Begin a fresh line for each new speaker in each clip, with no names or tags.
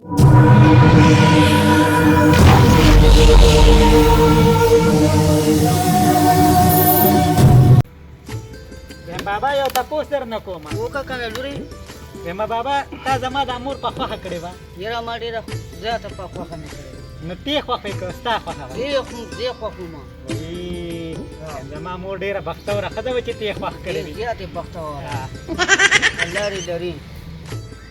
بابا یو تاسو در نه کوم
وکه کنه لوري
ویما بابا تا زما د امور په خوخه کړې و
یره ما ډیره زیاته په خوخه نه کړې
نو تی خوخه کې ستا خوخه و
دې خوخه ما
وی زما مور ډیره بختوره خدای و چې تی خوخه کړې وي
زیاته بختوره الله دې لري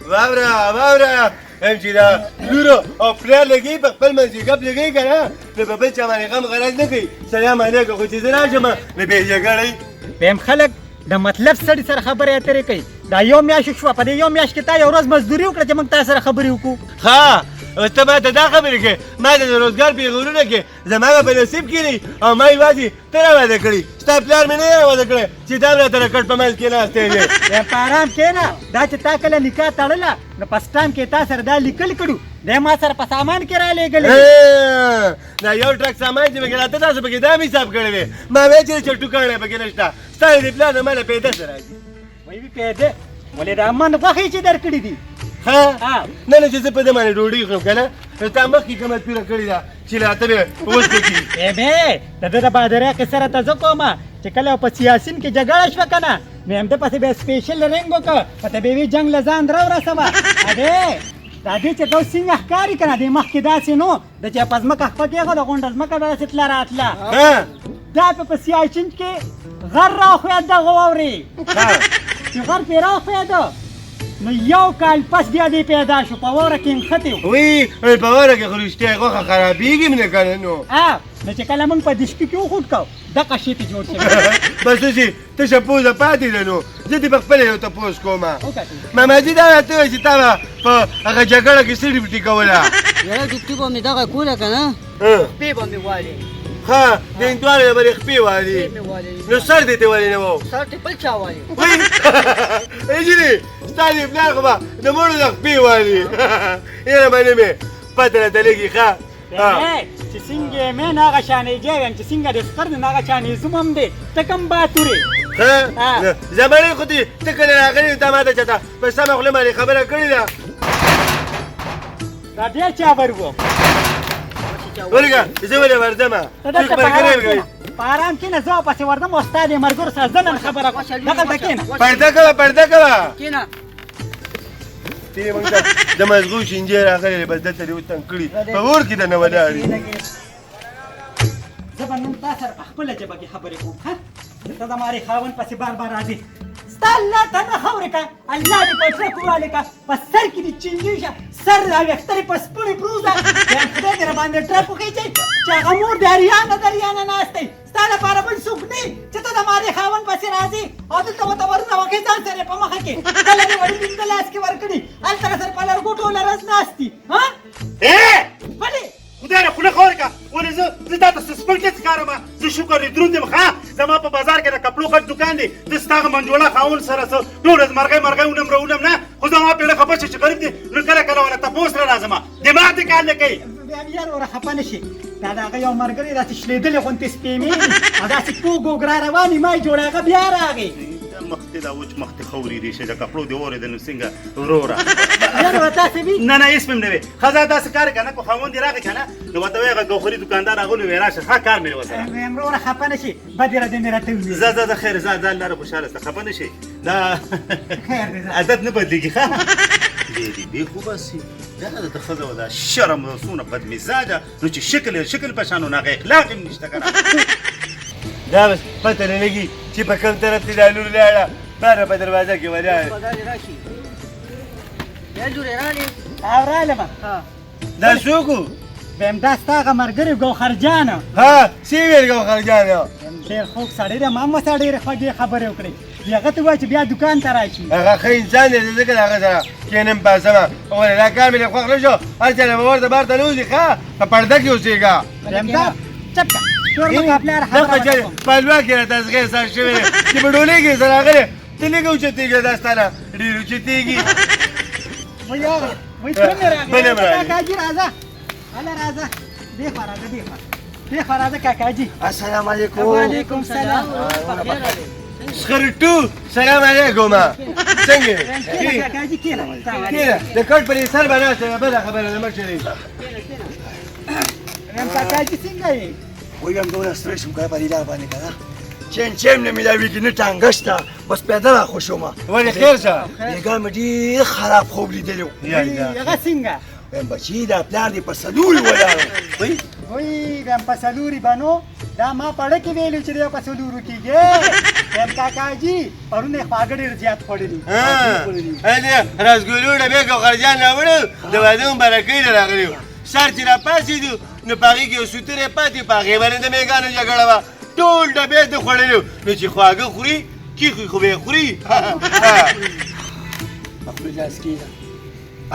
واوره هم چې دا لورو او پلار لګي په خپل منځ کې ګپ لګي که نه نو په بل چا باندې غم غرض نه کوي سلام علیکم خو چې زه راشم نو بې جګړې
ویم خلک د مطلب سړي سره خبرې اترې کوي دا یو میاشت شوه په دې یو میاشت کې تا یو ورځ مزدوري وکړه چې موږ تا سره خبرې وکړو
ها اوس ته ماته دا خبرې کوې ما ته د روزګار پیغورونه کې زما به په نصیب کې نه او ما یوازې ته راواده کړي ستا پلار مې نه راواده کړی چې دا راته د کټ په منځ کې ناستی دی
ویم په ارام کښېنه دا چې تا کله نکاح تړله نو په سټام کې تا سره دا لیکل کړو دی ما سره په سامان کې رالېږلی
دا یو ټرک سامان چې پکې راته تاسو پکې دا هم حساب کړی وې ما ویل چې چټو کاڼی پکې نشته ستا د پلار نه ماله پیدا څه راځي
وایي پیدا ولې د امن غوښې چې درکړي دي
ها نه نه چې زه په دې باندې ډوډۍ خورم که نه نو تا مخکې کومه پیره کړې ده چې راته مې اوس پکې
بې د ده د بادریا قصه راته زه کوم چې کله په سیاسین کې جګړه شوه که نه نو همده پسې بیا سپیشل رنګ وکړه پته به وي جنګ له ځان راورسوه ادې دا دې چې دو څنګه ښکاري که نه دې مخکې داسې نو د چې په ځمکه خپه کېښو د غونډه ځمکه به داسې تله راتله دا په سیاسین کې غر راخوید دغه واورې چې غر پرې راخویده نو یو کال پس بیا دې پیدا شو په واوره کې نښتې
وی په واوره کې خو رښتیا غوښه خرابېږي هم نه که نه نو
نو چې کله موږ په دشکي کې وخوټ کو دغه شی ته جوړ شوی
بس چې تشه پوزه پاتې ده نو زه دې په خپله یو تپوس کوم ماماجي دا راته وایي چې تا به په هغه جګړه کې څه ډیوټي کوله
یره ډیوټي به مې دغه کوله که نه شپې به مې والې
ها د هندوانو د بلې خپې والي نو سر دې ته ولې نه و
سر دې بل چا والې
انجلې ستا دې پلار خو به د مړو د خپې والي یاره منې مې پته راته لګي ښه
چې څنګه مې هغه شانې جای یم چې څنګه د سکر د هغه شانې زوم هم دی ته کوم باتورې
زمانې خو دې ته کله راغلې تا ما ته چېرته په سمه خوله باندې خبره کړې ده
دا بیا چا ور و
ولګه زه ولې ورځمه
په ارام کښېنه زه پسې ورځم او ستا د ملګرو سره زه نن خبره کوم دغلته کښېنه
پرده کوه
کښېنه
تی موږ ته د مزغو شینجې راغلې بس دلته دې وتنګ کړي په اور کې دننه ولاړې
زه به نن تا سره په خپله ژبه کې خبرې کوم ښه ته زما د خاوند پسې بار بار راځې ستا الله ته نه خاورې که الله دې په زړه کوالې که په سر کې دې چینجې شه سر را ویښته دې په سپڼې پروزه بیا خدای دې راباندې ټرپ وخیچئ چې هغه مور د اریانه ناست دی ستا لپاره بل څوک نه چې ته زما د خاوند پسې راځې او دلته ورته ورونه وکړې ځان سره په مخه کې کله دې وړي د لاس کې ورکړي هلته راسره په لرګو ټوله ورځ ناست دي ولې
خدای نه خوله خور کا ولې زه تا ته سپک کې ښکارم زه شکر دې دروند یم ښه زما په بازار کې د کپړو غټ دوکان دی زه ستا هغه منجوړه خاوند سره څه ټول ورځ مرغۍ ونم راولم نه خو زما پیړه خفه شي چې غریب دی نو کله کله ورته تپوس را راځم دماغ دې کار نه کوي
بیا بیا ور خپه نشي دا د هغه یو ملګری داسې شلېدلې غوندې سپېمې او داسې کوږ وږ را روانې ما یې جوړه هغه بیا راغی
مخکې دا وچ مخکې خورې دي چې د کپړو دې اورېده نو څنګه وروره
یاره ورته داسې وي
نه هېڅ مې هم نه وي ښځه داسې کار که نه کو خاوند دې راغی که نه نو ورته وایي هغه ګوخري دوکاندار راغلی وی راشه ښه کار مې ورسره
وروره خفه نشي بدې ردې مې راته وویل
زه خیر زه لاره خوشحاله سته خفه نه شي دا عادت نه بدلېږي ښه دې خو بس دغه د ښځه و دا شرم څونه بدمزاجه نو چې شکل په شان و نو هغه اخلاق هم نشته که نه
دا بس پته نه لګي چې په کوم طرف ته دا لور لاړه باره په دروازه کې ولاړ
بیا لورې راغلې
او رالمه
دا څوک و
ویم دا ستا هغه ملګری ګوهر جانه
ها څه ویل ګوهر جانه
ډېر خوږ سړی دی ما هم ورسره ډېرې خوږې خبرې وکړې هغه ته وایي چې بیا دوکان ته راشي
هغه ښه انسان دی زه ځکه د هغه سره کښېنم پاسمه ولې دا کار مې له خوښ نه شو هر چا به ورته بار ته نه وځي ښه په پرده کې اوسېږه
ویم دا چپ که شور مه کوه پلاره خبره ورته کوم
په لوه کې راته زغې سر شوی دی چې په ډولۍ کې سره راغلی ته لږه اوچتېږي دا ستا نه ډېر اوچتېږي
وایي هغه وایي ته مې راغلی کاکاجي راځه هله راځه دې خوا راځه دې خوا راځه کاکاجي
السلام علیکم
وعلیکم سلام
خرټو سلام علیکم څنګه
کېنه کاکاجي کېنه
کېنه د کټ پر سر باندې بده خبره نه مشري
رم کاکاجي څنګه یې
ویم دومره ستړی شوم که په دې لار باندې که نه چین نه میلاویږي نه ټانګه شته بس پیاده را خوشوم
ولې خیر شه
بېګا مې ډېر خراب خوب لیدلی و
هغه څنګه
ویم بچي دا پلار دې په څلوري ولاړ
وای رم په څلوري بنو دا ما پړه کې ویلو چې دی په څلورو کېږي رم کاکاجي پرون یې خواږه ډېر زیات خوړلي
ا رسګولو ډبې کو خرجان راوړو د واده مبارکۍ راغلی سر چې را پاسېدو نو په هغې کې یو سوتری پاتې په هغې باندې د میږانو جګړه وه ټول ډبې د خوړلو نو چې خواږه خوري کیخي خو به یې خوري
خپل لاس کېږه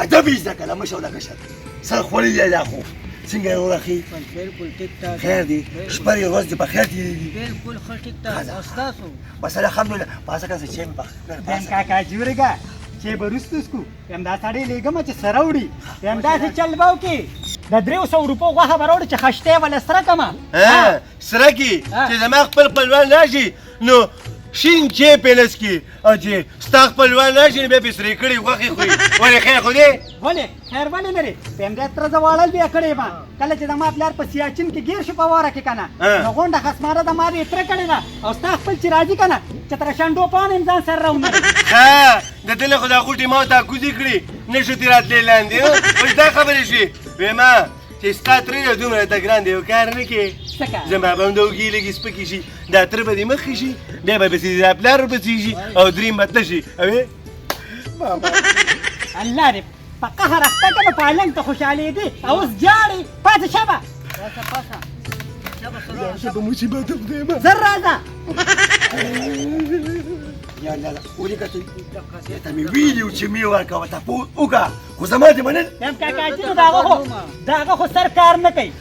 ادب یې زده که له مشر لکه شر سر خوړلی دی دا خو څنګه یې ورخي
بالکل ټیک ټاک
خیر دی شپه یې ورځ دې په خیر تېرېږي
بالکل ښه ټیک ټاک او ستاسو
بس الحمدلله پاسه که څه چای مې
رم کاکاجي ورګه چې به وروسته سکو یم دا سړی لېږمه چې سره وړي یم داسې چل به وکړي د 300 روپو غوښه به راوړي چې خشتې وله سره کړمه
سره کې چې زما خپل خپلوان راشي نو شین چای پې نسکي او چې ستا خپلوان راشي نو بیا پې سرې کړي غوښې خوري ولې خیر خو دی
ولې خیر ولې لرې په همدې تره زه واړل بیا کړی ما کله چې زما پلار په سیاچین کې ګیر شو په واره کې که نه نو غونډه خسماره د ما دې تره کړې ده او ستا خپل چې راځي که نه چې تر شنډو پاڼې م ځان سره راونري
ښه د ده له خو دا غوټې ما ته کوزې کړي نه شو ترې راتلې لاندې اوس دا خبرې شوې ویما چې ستا تره دی دومره ته ګران دی یو کار نه کې زما به هم د اوږې لږې سپکې شي دا تره به دې مخکې شي بیا به پسې دا پلار ورپسې شي او دریم به ته شي اوې
الله دې په قهر اخته که نو پالنګ ته خوشحالېدې او اوس جاړې پاتې شه به
په مصیبت خدای ما
زر راځه
یا الله ولیکتئ ته مې ویلي و چې مې ورکوه تپوس وکړه خو زما دې منل
یم کاکاجي نو د هغه خو سر کار نه کوي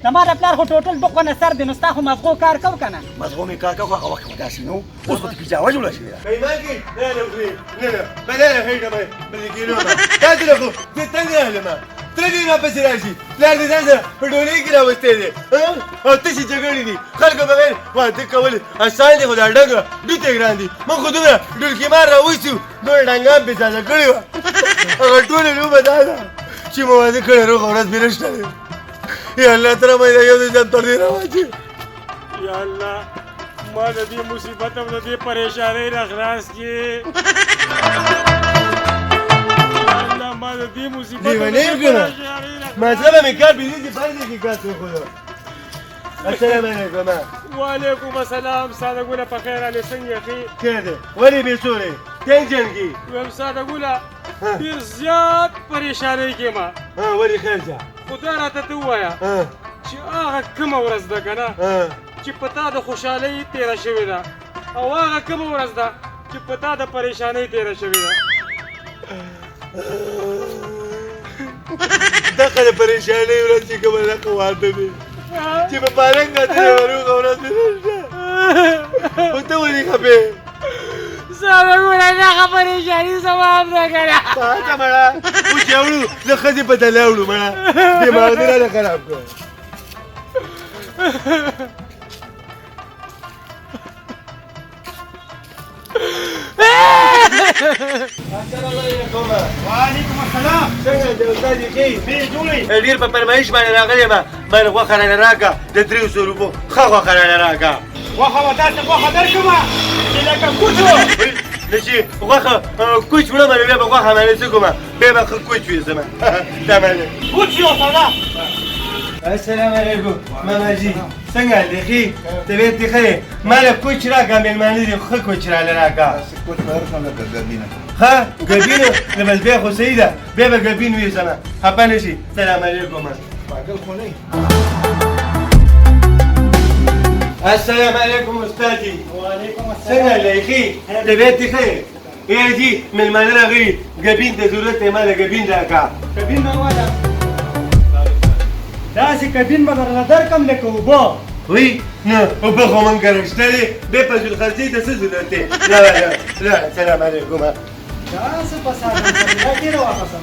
زما د پلار خو ټوټل 2 قونه سر دی نو ستا خو مغزو کار کو که نه
مزغو مې کار کوه هغه وخت خو داسې نو اوس به تکې جاوه جوړه شوې ده
پیمانکي نه نه خوري نه نه بدله هېټه به بلې کېلو ما تاسو له خو زه تنګ راغلم تره دې راپسې راشي پلار دې ځان سره په ډولۍ کې راوستی دی او تشې جګړې دي خلکو به ویل واده کول اسان دي خو دا ډنګ ډوتې ګران دي موږ خو دومره ډولکي مار راوستو دوی ډنګان پې تازه کړې وه هغه ټولې لوبه دا ده چې مو واده کړی روغه ورځ مې نشته دی یا الله تره مې دا یو د ځان تر دې راواچي
یا الله ما د دې مصیبت او د دې پریشانۍ نه خلاص کړې یا الله ما د دې مصیبت او د دې پریشانۍ نه
مطلب مې کار بېلې دي فرض کې کار وخورو السلام علیکم
وعلیکم السلام ساده ګوله په خیر علي څنګه ښې
خیر دی ولې بېسوری ټینشن کې
ویم ساده ګوله ډېر زیات پریشانۍ کې ما
ولې خیر شه
خدای راته ته ووایه چې هغه کومه ورځ ده که نه چې په تا د خوشحالۍ تېره شوې ده او هغه کومه ورځ ده چې په تا د پریشانۍ تېره شوې ده
دغه د پریشانۍ ورځ چې کومه دغه واده دی چې په پالنګ اتلې وروغه ورځ مې نشته خو ته ولې خفې
ساده ګوله دغه پریشاني زما هم ده که نه
پاته مړه اوس چې اوړو له ښځې په تله اوړو مړه دماغ دې راله خراب کړ
وعلیکم السلام
څنګه دی استاد ښې
بې جوړې
ډېر په فرمایش باندې راغلی یم باندې غوښه رانه راکړه د 300 روپو ښه غوښه رانه راکړه
غوښه به داسې غوښه درکړمه چې لکه کوچ و
نه چې غوښه کوچ وړم نو بیا به غوښه باندې څه کومه بیا به ښه کوچ وي زما دا باندې
کوچ یو سودا
السلام علیکم ماما جی څنګه دی ښې طبیعت دې ښه دی ما له کوچ راکړه مېلمانه دي ښه کوچ راله راکړه ها ګبینو نو بس بیا خو صحیح ده بیا به ګبین وي زما خفه نه شي سلام علیکم السلام علیکم استادي
وعلیکم
څنګه دی ښې طبیعت دې ښه دی یا جی مېلمانه راغلي ګبین ته ضرورت دی ما له ګبین راکړه
کبین به والا داسې کبین به درله درکم لکه اوبه
وی نو اوبه خو من کره شته دی بیا په ذوالقرضې ته څه ضرورت دی لا سلام علیکم
داسې په ساده دا ډېره واپسه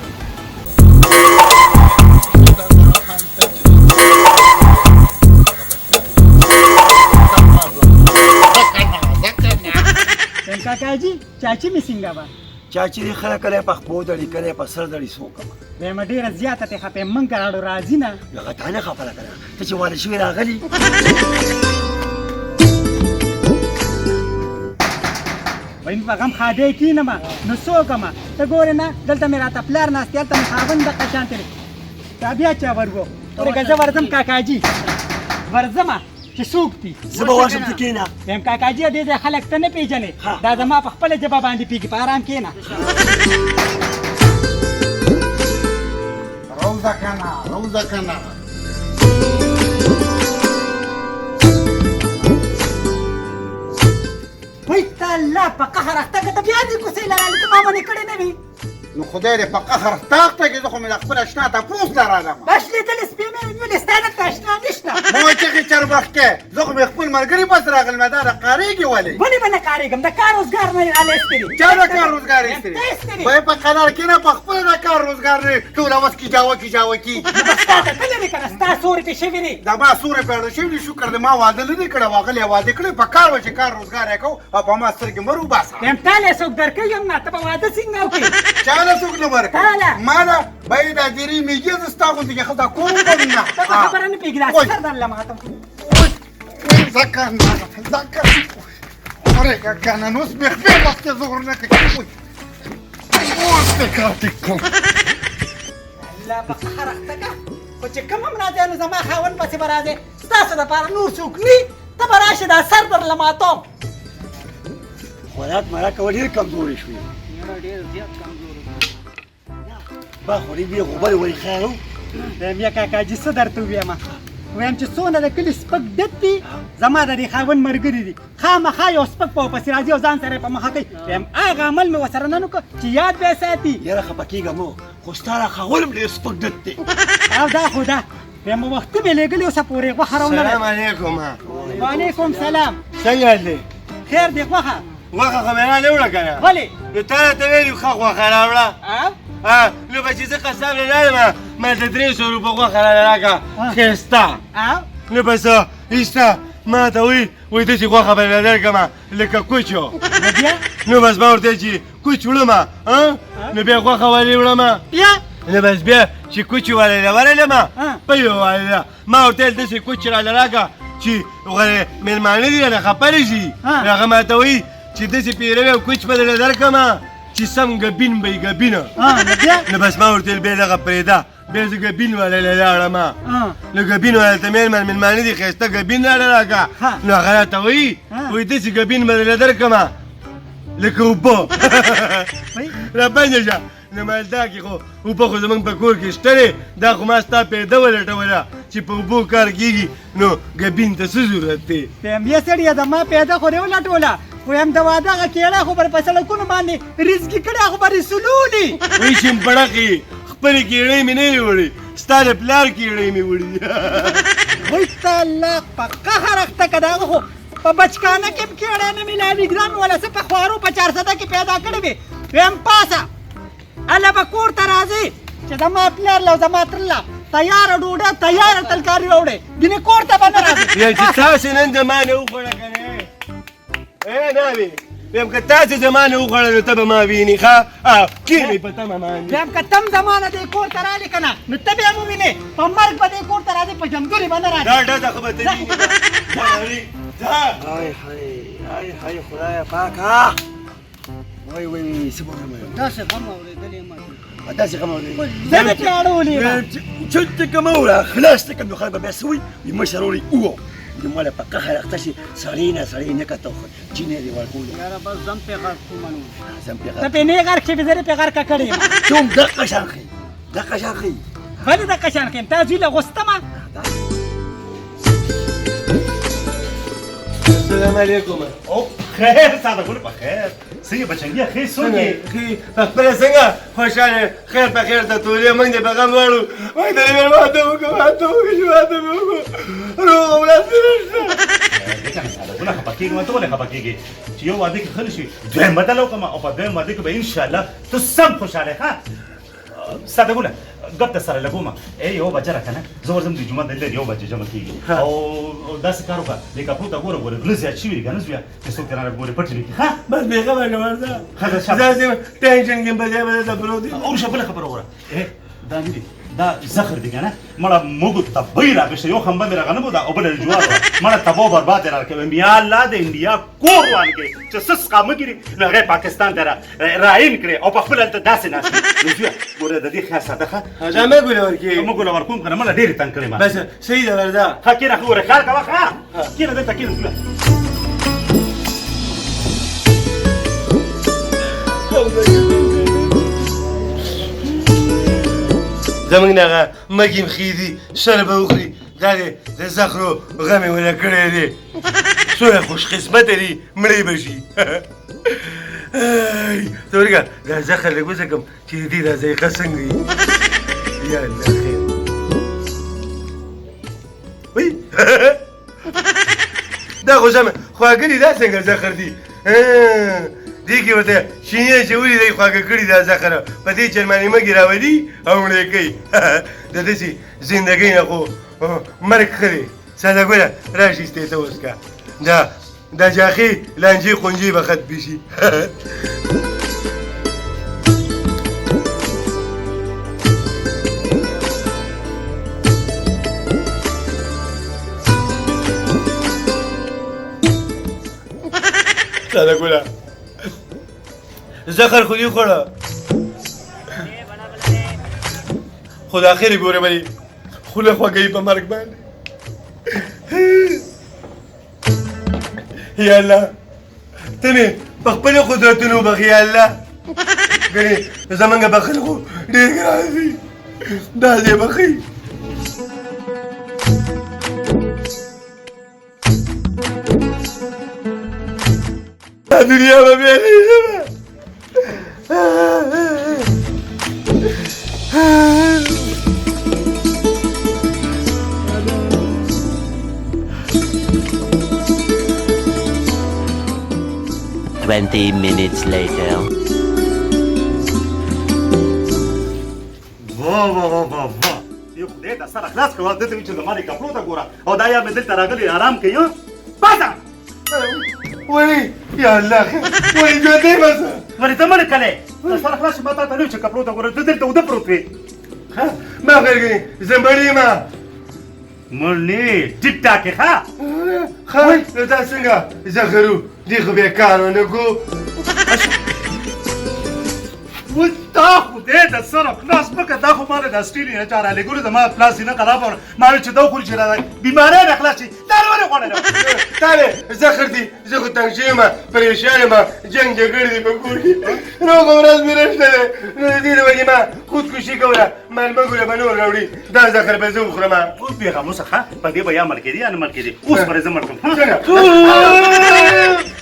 چاچی می څنګه به
چاچی دې خلک کله په خپو دړي کله په سر دړي سوکم
وایم ډېره زیاته ته خپې مونږ راړو راځي نه
هغه تا نه خبره کړه ته چې واده شوی راغلی
وایم په غم خادې کینم نو څوکم ته ګورې نه دلته مې راته پلار ناست هلته مې خاوند دقه شانتې دی دا بیا چا ورګو ورګه زه ورځم کاکاجي ورځمه چې څوک دي
زه به ورشم ته کښېنه
وایم کاکاجي دې ځای خلک ته نه پېژنې دا زما په خپله ژبه باندې پېږي په ارام کښېنه
روزه کنه روزه کنه
وای ته الله په قهر اخته که ته بیا دې کوڅې لرالې ته ما منې کړې نه وي
نو خدای دې په قهر تاخته کې زه خو مې د خپل اشنا تپوس نه راغلم
بس لیدلې سپی مې ونیولې ستا دلته اشنا نشته
ما چغې چربخکې زه خو مې خپل ملګري بس راغلم دا د قارېږي ولې
ولې به نه کارېږم د کار روزګار نه یې راله ایستلي
چا د کار روزګار ایستلي به په قرار کې نه په خپل د کار روزګار نه ټول اواز کیجاوه کی
ستا ته ته لرې که نه ستا سورې پې شوي دي
دا ما سورې پیدا شوي دي شکر دی ما واده نه دی کړی واغلی واده کړی په کار و چې کار روزګار یې کوو او په ما سترګې مه روباسه
وایم تاله څوک درکوي هم نه ته به واده څنګه وکړې
چا له څوک نه ورکړي
تاله
ما له باید دا ډېرې میږي زه ستا غوندې کې خلک کوم کوم نه
ته په خبره نه پوهېږي دا سر درله ماته
ذكر وريك كان نصبح في وقت ظهرنا كتبوي وستكاتكم
الله په قهر اخته که خو چې کوم هم راځې نو زما خاوند پسې به راځې ستاسو دپاره نور څوک ني ته به راشې دا سر درله ماتوم
خوراک مراک به ډېر کمزوري شوې با خوري بیا غوبل وایي خیر
وایم یا کاکاجي څه درته ووایم وایم چې څونه د کلي سپک ډک دي زما د دې خاوند ملګري دي خامخا یو سپک په ورپسې راځي او ځان سره یې په مخه کوي وایم هغه عمل مې ورسره نه وکړه چې یاد به یې ساتي
یاره خفه کېږم نو خو ستا را خاول هم ډېر سپک ډک دی
او دا خو ده وایم وختي مې لېږلي اوسه پورې غوښه راونه
سلام علیکم
وعلیکم سلام
څنګه دی
خیر دی غوښه
غوښه خو مې راوړه که نه
ولې
نو تا راته ویلي ښه غوښه راوړه
او
نو به چې زه قسم نه لرم ما ته 300 روپه غوښه راله راکړه ښایسته
او
نو بس ایسته ما ته وایي داسې غوښه به درله درکړم لکه کوچو
نو بیا
نو بس ما ورته چې کوچ وړم نو بیا غوښه ولې وړم
بیا
نو بس بیا چې کوچ ولې ورلم په یو والله ما ورته ویل داسې کوچ راله راکړه چې مېلمانه دي رانه خفه نه شي هغه ما ته وایي چې داسې پیروي او کوچ به درله درکړم چې سم ګبین به یې ګبینه
نو بیا
نو بس ما ورته ویل بیا دغه پرېږده بیا زه ګبین والله لاړم نو ګبین والا ته مېلمانه دي ښایسته ګبین راله راکړه نو هغه راته وایي داسې ګبین به درله درکړم لکه اوبه راباندې شه نو ما دا کې خو اوبه خو زموږ په کور کې شته دی دا خو ما ستا پیدا ولټوله چې په اوبو کار کېږي نو ګبین ته څه ضرورت دی
وایم یا سړیه د ما پیدا خو دې ولټوله وایم د واده هغه کېړه خو به په سړکونو باندې رزقي کړی خو به رسولولي
وایي شمپړقې خپلې کېړۍ مې نه وې وړې ستا د پلار کېړۍ مې وړي
وای ته الله په قهر اخته که د هغه خو په بچکانه کې هم کېړی نه میلاوي ګران ولا څه په خوارو په 400 کې پیدا کړې وې وایم پاسه هله به کور ته راځې چې زما پلار له زما ترله تیاره ډوډۍ تیاره ترکاري راوړې ګینې کور ته به نه راځې
بیا چې تاسې نن زما نه وخوړه که نه ناوې ویم که تاسې زما نه وخوړه نو ته به ما وینې ښه کښېنئ په تمه باندې
وایم که تم زما نه دې کور ته رالې که نه نو ته بیا مو وینې په مرګ به دې کور ته راځې په جمدورې به نه راځې
دا ډزه خو به ته وینې
های خدایه پاکه وای وای څه به ووایم
داسې غم اورېدلی ما
داسې غم اورېدلی
زه دې پرې اړولې یم
چلته که مه وړه خلاص ته کړم نو خلک به بیا څه وایي وایي مشر وړی ووه نو ما له په قهر اخته شي سړی نه سړی نه کته چینې دې ورکولو
یاره بس ځم پې غږ کو منو
زم پې
ته پې نه غرق شوې زه دې پې غرقه کړې یم
ته هم دقه شان ښیي دقه شان ښیي
ولې دقه شان ښیم تا زوی له غوستمه
السلام علیکم
خیر ساده ګل په خیر څنګه بچنګي خیر څنګه
په خپله څنګه خوشحاله خیر په خیر ته تولې موږ دې په غم وړو وایي ته مې واده وکړو واده وکړو چې واده مې وکړو روغ ولس نشته
ساده ګل خپه کېږي ما ته ولې خپه کېږي چې یو واده کې خلک شي دویم بدل وکړم او په دویم واده کې به انشاءالله ته سم خوشحاله ښه ساده ګل ګپ د سره لګوم یو بچه راکنه زه ورځم د جمعه د یو بچه جمع کېږي او داسې کار وکړه لکه کپړو ته ګوره ګوره غله زیات شوي دي که نه زویه چې څوک ترانه ګورې پټ لیکي ښه
بس بېخبره شه ورځه
ښه شاباس
داسې ټینشن کې بځای بځای ته پروت یم
اوروشه بله خبره وره دا نه دي دا زخر دی که نه مړه موږ تبۍ راکشته یو خمبه مې راغه نه بوده او بله د جوار وه مړه تبه و برباد یې راکوي یا الله د انډیا کور وان کړي چې څه سقامه کړي نو هغه پاکستان ته راین کړي او په خپل هلته داسې ناست نو زویه ګوره د دې خیال ساته ښه
جامې ګوله ورکړي
موږ ګوله ورکوم که نه مړه ډېرې تنګ کړې ما
بس صحیح ده ورځه
ښه کېنه ښه ګوره خیال کوه ښه کېنه دلته کېنه زویه
زمونږ دغه مګې مخې دي سر به وخوري دا د زخرو غم یې ونه کړی دی څومره خوش قسمته دي مړی به شي ته ورګه دا زخر لږ وڅکم چې د دې دا ذایقه څنګه وي یا الله خیر وی دا خو سمه خواږه دي دا څنګه زخر دي دې کې ورته چینی چې ولي دی خواږه کړي دا زخره په دې جرمني مګې راولي او مړې کوي د داسې زندګۍ نه خو مرګ ښه دی ساده ګوله راشي ستې ته اوس که دا جاخې لانجې خونجې به ختمې شي ساده ګوله زخر خو دې خوړه خو د اخرې ګوره بلې خوله خوږوي په مرګ باندې یا الله ته مې په خپلو قدرتونو وبخې یا الله ګنې زمونږ بخښل خو ډېر ګران دي دا دې بخښي دا دنیا به بیا نه
20 minutes later.
واه یو خدای ته سره خلاص کړه دته چې زما د کپړو ته ګوره او دا یا مې دلته راغلی آرام کوي باسه
وای یا الله وای ژوندی باسه
ولې ته مړ کړې سره خلاص ما ته نه چې کپړو ته ګوره ته دلته اوده پروت وې
ما غرګې زه مړ یم
مړ نه ټیک ټاک یې ښه
ښه نو دا څنګه زخرو دې خو بېکار ونه کو
دا خدای د سره خلاص مکه دا خو ماله د اسټرالیا نه چاره لګورې زما پلاس نه خراب اور ماله چې دا خوري چې را بیماری نه خلاص شي دا ونه غواړم
تاله زخر دي زه خو تنګ شوی یم پریشان یم جنګ جګړې دي په کور کې روغه ورځ مې نشته دی نو د دې له وجې ما خودکشي کوله مېلمه ګوره به نور راوړي دا زخر به زه وخورم
اوس بېغموسه ښه په دې به یا مړ کېدي یا نه مړ کېدي اوس به زه مړ کړم
څنګه